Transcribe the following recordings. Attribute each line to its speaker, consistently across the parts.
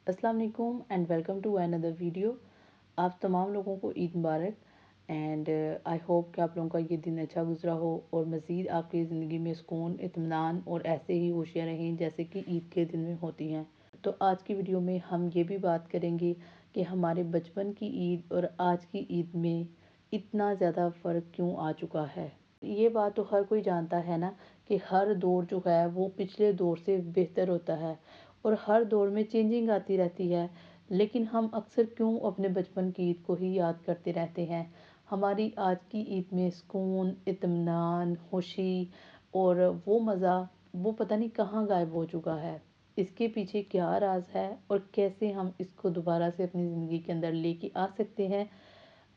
Speaker 1: अस्सलाम वालेकुम and welcome to another video. आप तमाम लोगों को ईद मुबारक एंड आई होप कि आप लोगों का ये दिन अच्छा गुजरा हो और मज़ीद आपकी ज़िंदगी में सुकून इत्मीनान और ऐसे ही खुशियाँ रहें जैसे कि ईद के दिन में होती हैं। तो आज की वीडियो में हम ये भी बात करेंगे कि हमारे बचपन की ईद और आज की ईद में इतना ज़्यादा फ़र्क क्यों आ चुका है। ये बात तो हर कोई जानता है ना कि हर दौर जो है वो पिछले दौर से बेहतर होता है और हर दौर में चेंजिंग आती रहती है। लेकिन हम अक्सर क्यों अपने बचपन की ईद को ही याद करते रहते हैं। हमारी आज की ईद में सुकून, इत्मीनान, खुशी और वो मज़ा वो पता नहीं कहाँ गायब हो चुका है। इसके पीछे क्या राज है और कैसे हम इसको दोबारा से अपनी ज़िंदगी के अंदर लेके आ सकते हैं।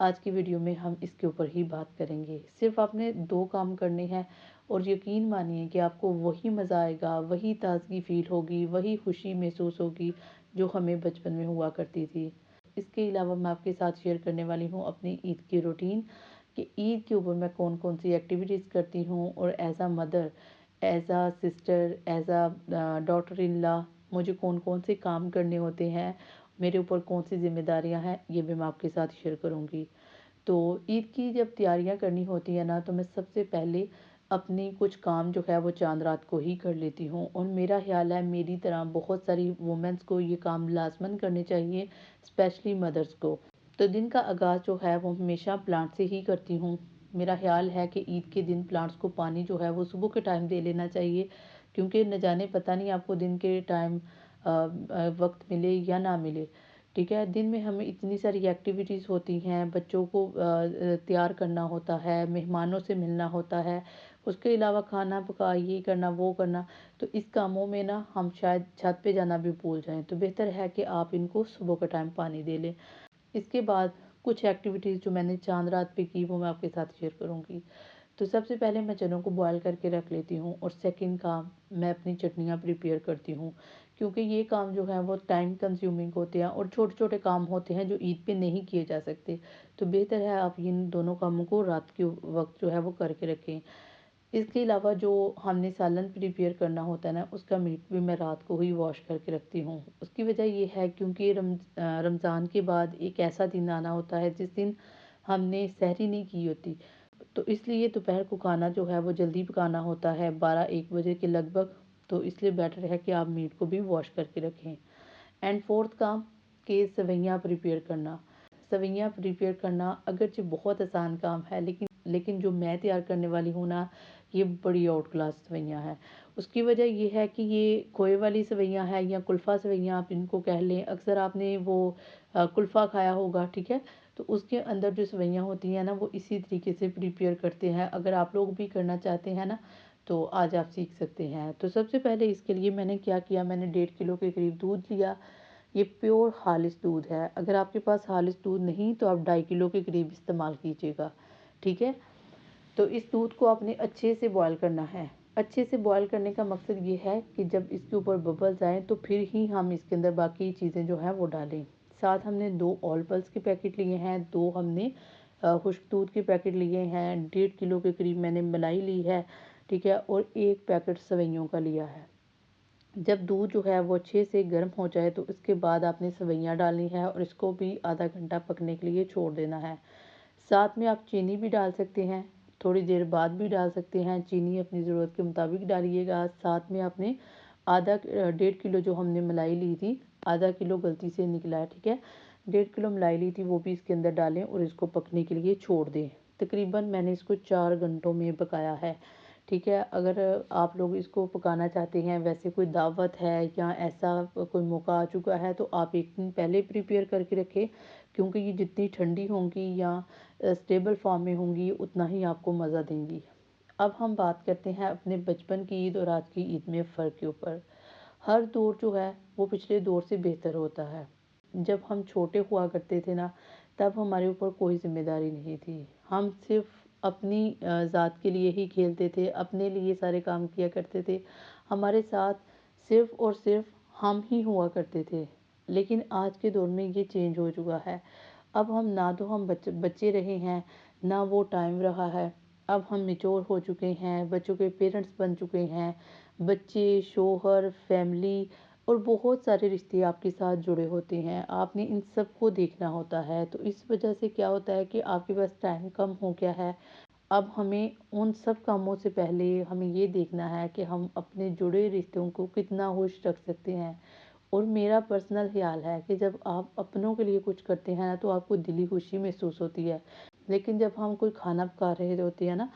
Speaker 1: आज की वीडियो में हम इसके ऊपर ही बात करेंगे। सिर्फ आपने 2 काम करने हैं और यकीन मानिए कि आपको वही मज़ा आएगा, वही ताज़गी फ़ील होगी, वही खुशी महसूस होगी जो हमें बचपन में हुआ करती थी। इसके अलावा मैं आपके साथ शेयर करने वाली हूँ अपनी ईद की रूटीन कि ईद के ऊपर मैं कौन-कौन सी एक्टिविटीज़ करती हूँ और as a mother, as a sister, as a daughter in law मुझे कौन-कौन से काम करने होते हैं, मेरे ऊपर कौन सी ज़िम्मेदारियाँ हैं, ये भी मैं आपके साथ शेयर करूँगी। तो ईद की जब तैयारियां करनी होती है ना तो मैं सबसे पहले अपनी कुछ काम जो है वो चांद रात को ही कर लेती हूँ और मेरा ख्याल है मेरी तरह बहुत सारी वुमेंस को ये काम लाजमन करने चाहिए, स्पेशली मदर्स को। तो दिन का आगाज़ जो है वो हमेशा प्लांट से ही करती हूँ। मेरा ख्याल है कि ईद के दिन प्लांट्स को पानी जो है वो सुबह के टाइम दे लेना चाहिए, क्योंकि न जाने पता नहीं आपको दिन के टाइम वक्त मिले या ना मिले। ठीक है, दिन में हमें इतनी सारी एक्टिविटीज़ होती हैं, बच्चों को तैयार करना होता है, मेहमानों से मिलना होता है, उसके अलावा खाना पका, ये करना वो करना। तो इस कामों में ना हम शायद छत पे जाना भी भूल जाएं, तो बेहतर है कि आप इनको सुबह का टाइम पानी दे लें। इसके बाद कुछ एक्टिविटीज़ जो मैंने चांद रात पे की वो मैं आपके साथ शेयर करूँगी। तो सबसे पहले मैं चनों को बॉयल करके रख लेती हूँ और सेकंड काम मैं अपनी चटनियाँ प्रिपेयर करती हूँ, क्योंकि ये काम जो है वो टाइम कंज्यूमिंग होते हैं और छोटे छोटे काम होते हैं जो ईद पे नहीं किए जा सकते। तो बेहतर है आप इन दोनों कामों को रात के वक्त जो है वो करके रखें। इसके अलावा जो हमने सालन प्रिपेयर करना होता है ना उसका मीट भी मैं रात को ही वॉश करके रखती हूँ। उसकी वजह ये है क्योंकि रमज़ान के बाद एक ऐसा दिन आना होता है जिस दिन हमने सहरी नहीं की होती। तो इसलिए दोपहर को खाना जो है वो जल्दी पकाना होता है 12-1 बजे के लगभग। तो इसलिए बेटर है कि आप मीट को भी वॉश करके रखें। एंड फोर्थ काम कि सेवइयाँ प्रिपेयर करना। सेवइयाँ प्रिपेयर करना अगरचे बहुत आसान काम है, लेकिन जो मैं तैयार करने वाली हूँ ना ये बड़ी आउट क्लास सेवइयाँ हैं। उसकी वजह ये है कि ये खोए वाली सेवइयाँ हैं या कुल्फ़ा सेवइयाँ आप इनको कह लें। अक्सर आपने वो कुल्फ़ा खाया होगा, ठीक है? तो उसके अंदर जो सेवइयाँ होती हैं ना वो इसी तरीके से प्रिपेयर करते हैं। अगर आप लोग भी करना चाहते हैं ना तो आज आप सीख सकते हैं। तो सबसे पहले इसके लिए मैंने क्या किया, मैंने 1.5 किलो के करीब दूध लिया। ये प्योर खालिस दूध है। अगर आपके पास खालिस दूध नहीं तो आप 2.5 किलो के करीब इस्तेमाल कीजिएगा, ठीक है? तो इस दूध को आपने अच्छे से बॉयल करना है। अच्छे से बॉयल करने का मकसद ये है कि जब इसके ऊपर बबल्स आएँ तो फिर ही हम इसके अंदर बाकी चीज़ें जो हैं वो डालें। साथ हमने 2 ऑल पल्स के पैकेट लिए हैं, 2 हमने खुश्क दूध के पैकेट लिए हैं, 1.5 किलो के करीब मैंने मलाई ली है, ठीक है? और 1 पैकेट सेवइयों का लिया है। जब दूध जो है वो अच्छे से गर्म हो जाए तो इसके बाद आपने सेवइयाँ डालनी है और इसको भी आधा घंटा पकने के लिए छोड़ देना है। साथ में आप चीनी भी डाल सकते हैं, थोड़ी देर बाद भी डाल सकते हैं। चीनी अपनी ज़रूरत के मुताबिक डालिएगा। साथ में आपने 1.5 किलो जो हमने मलाई ली थी, आधा किलो गलती से निकला है, ठीक है? 1.5 किलो मलाई ली थी वो भी इसके अंदर डालें और इसको पकने के लिए छोड़ दें। तकरीबन मैंने इसको 4 घंटों में पकाया है, ठीक है? अगर आप लोग इसको पकाना चाहते हैं, वैसे कोई दावत है या ऐसा कोई मौका आ चुका है तो आप 1 दिन पहले प्रिपेयर करके रखें, क्योंकि ये जितनी ठंडी होंगी या स्टेबल फॉर्म में होंगी उतना ही आपको मज़ा देंगी। अब हम बात करते हैं अपने बचपन की ईद और आज की ईद में फ़र्क के ऊपर। हर दौर जो है वो पिछले दौर से बेहतर होता है। जब हम छोटे हुआ करते थे ना तब हमारे ऊपर कोई ज़िम्मेदारी नहीं थी। हम सिर्फ अपनी ज़ात के लिए ही खेलते थे, अपने लिए सारे काम किया करते थे। हमारे साथ सिर्फ और सिर्फ हम ही हुआ करते थे। लेकिन आज के दौर में ये चेंज हो चुका है। अब हम ना तो हम बच्चे रहे हैं, ना वो टाइम रहा है। अब हम मैच्योर हो चुके हैं, बच्चों के पेरेंट्स बन चुके हैं। बच्चे, शौहर, फैमिली اور بہت سارے رشتے آپ کے ساتھ جڑے ہوتے ہیں، آپ نے ان سب کو دیکھنا ہوتا ہے، تو اس وجہ سے کیا ہوتا ہے کہ آپ کے پاس ٹائم کم ہو گیا ہے۔ اب ہمیں ان سب کاموں سے پہلے ہمیں یہ دیکھنا ہے کہ ہم اپنے جڑے رشتوں کو کتنا خوش رکھ سکتے ہیں۔ اور میرا پرسنل خیال ہے کہ جب آپ اپنوں کے لیے کچھ کرتے ہیں نا تو آپ کو دلی خوشی محسوس ہوتی ہے، لیکن جب ہم کوئی کھانا پکا رہے ہوتے ہیں نا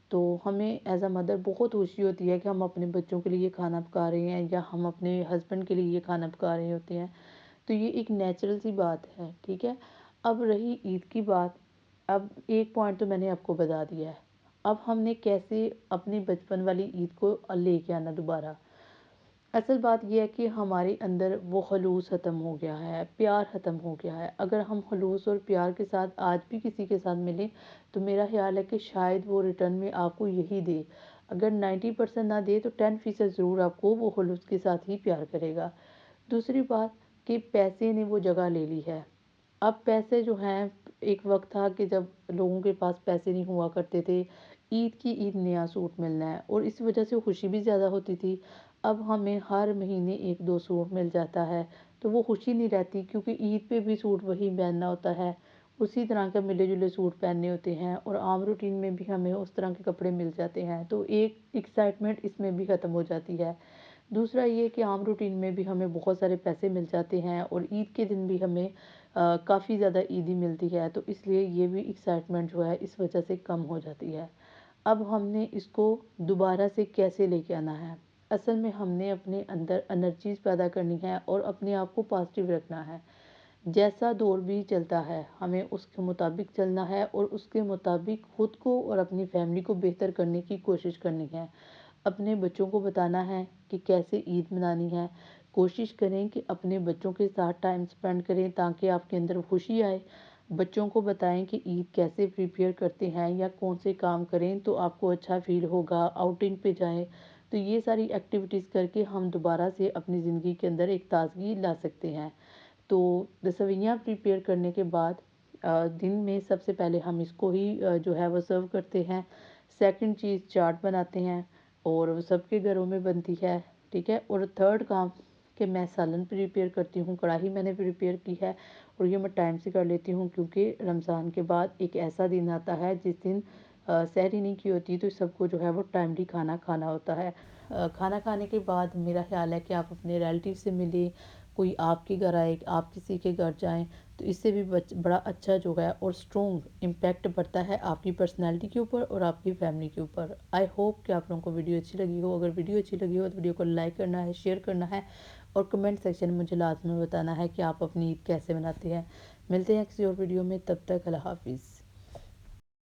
Speaker 1: تو ہمیں ایز اے مدر بہت خوشی ہوتی ہے کہ ہم اپنے بچوں کے لیے کھانا پکا رہے ہیں یا ہم اپنے ہسبینڈ کے لیے کھانا پکا رہے ہوتے ہیں، تو یہ ایک نیچرل سی بات ہے، ٹھیک ہے۔ اب رہی عید کی بات، اب ایک پوائنٹ تو میں نے آپ کو بتا دیا ہے، اب ہم نے کیسے اپنی بچپن والی عید کو لے کے آنا دوبارہ۔ اصل بات یہ ہے کہ ہمارے اندر وہ خلوص ختم ہو گیا ہے، پیار ختم ہو گیا ہے۔ اگر ہم خلوص اور پیار کے ساتھ آج بھی کسی کے ساتھ ملیں تو میرا خیال ہے کہ شاید وہ ریٹرن میں آپ کو یہی دے، اگر 90% نہ دے تو 10% ضرور آپ کو وہ خلوص کے ساتھ ہی پیار کرے گا۔ دوسری بات کہ پیسے نے وہ جگہ لے لی ہے۔ اب پیسے جو ہیں، ایک وقت تھا کہ جب لوگوں کے پاس پیسے نہیں ہوا کرتے تھے، عید کی عید نیا سوٹ ملنا ہے اور اس وجہ سے خوشی بھی زیادہ ہوتی تھی۔ اب ہمیں ہر مہینے ایک دو سوٹ مل جاتا ہے تو وہ خوشی نہیں رہتی، کیونکہ عید پہ بھی سوٹ وہی پہننا ہوتا ہے، اسی طرح کے ملے جلے سوٹ پہننے ہوتے ہیں اور عام روٹین میں بھی ہمیں اس طرح کے کپڑے مل جاتے ہیں، تو ایک ایکسائٹمنٹ اس میں بھی ختم ہو جاتی ہے۔ دوسرا یہ کہ عام روٹین میں بھی ہمیں بہت سارے پیسے مل جاتے ہیں اور عید کے دن بھی ہمیں کافی زیادہ عیدی ملتی ہے، تو اس لیے یہ بھی ایکسائٹمنٹ جو ہے اس وجہ سے کم ہو جاتی ہے۔ اب ہم نے اس کو دوبارہ سے کیسے لے کے آنا ہے؟ اصل میں ہم نے اپنے اندر انرجیز پیدا کرنی ہے اور اپنے آپ کو پازیٹیو رکھنا ہے۔ جیسا دور بھی چلتا ہے ہمیں اس کے مطابق چلنا ہے اور اس کے مطابق خود کو اور اپنی فیملی کو بہتر کرنے کی کوشش کرنی ہے۔ اپنے بچوں کو بتانا ہے کہ کیسے عید منانی ہے، کوشش کریں کہ اپنے بچوں کے ساتھ ٹائم سپینڈ کریں تاکہ آپ کے اندر خوشی آئے۔ بچوں کو بتائیں کہ عید کیسے پریپیئر کرتے ہیں یا کون سے کام کریں تو آپ کو اچھا فیل ہوگا، آؤٹنگ پہ جائیں، تو یہ ساری ایکٹیویٹیز کر کے ہم دوبارہ سے اپنی زندگی کے اندر ایک تازگی لا سکتے ہیں۔ تو سوئیاں پریپیئر کرنے کے بعد دن میں سب سے پہلے ہم اس کو ہی جو ہے وہ سرو کرتے ہیں۔ سیکنڈ چیز چاٹ بناتے ہیں اور وہ سب کے گھروں میں بنتی ہے، ٹھیک ہے۔ اور تھرڈ کام کہ میں سالن پریپیئر کرتی ہوں، کڑاہی میں نے پریپیئر کی ہے اور یہ میں ٹائم سے کر لیتی ہوں کیونکہ رمضان کے بعد ایک ایسا دن آتا ہے جس دن سحری نہیں کی ہوتی، تو سب کو جو ہے وہ ٹائملی کھانا کھانا ہوتا ہے۔ کھانا کھانے کے بعد میرا خیال ہے کہ آپ اپنے ریلیٹیو سے ملیں، کوئی آپ کے گھر آئے، آپ کسی کے گھر جائیں، تو اس سے بھی بڑا اچھا جو ہے اور اسٹرونگ امپیکٹ پڑتا ہے آپ کی پرسنالٹی کے اوپر اور آپ کی فیملی کے اوپر۔ آئی ہوپ کہ آپ لوگوں کو ویڈیو اچھی لگی ہو۔ اگر ویڈیو اچھی لگی ہو تو ویڈیو کو لائک کرنا ہے، شیئر کرنا ہے اور کمنٹ سیکشن میں مجھے لازمی بتانا ہے کہ آپ اپنی عید کیسے مناتے ہیں۔ ملتے ہیں کسی اور ویڈیو میں، تب تک اللہ حافظ۔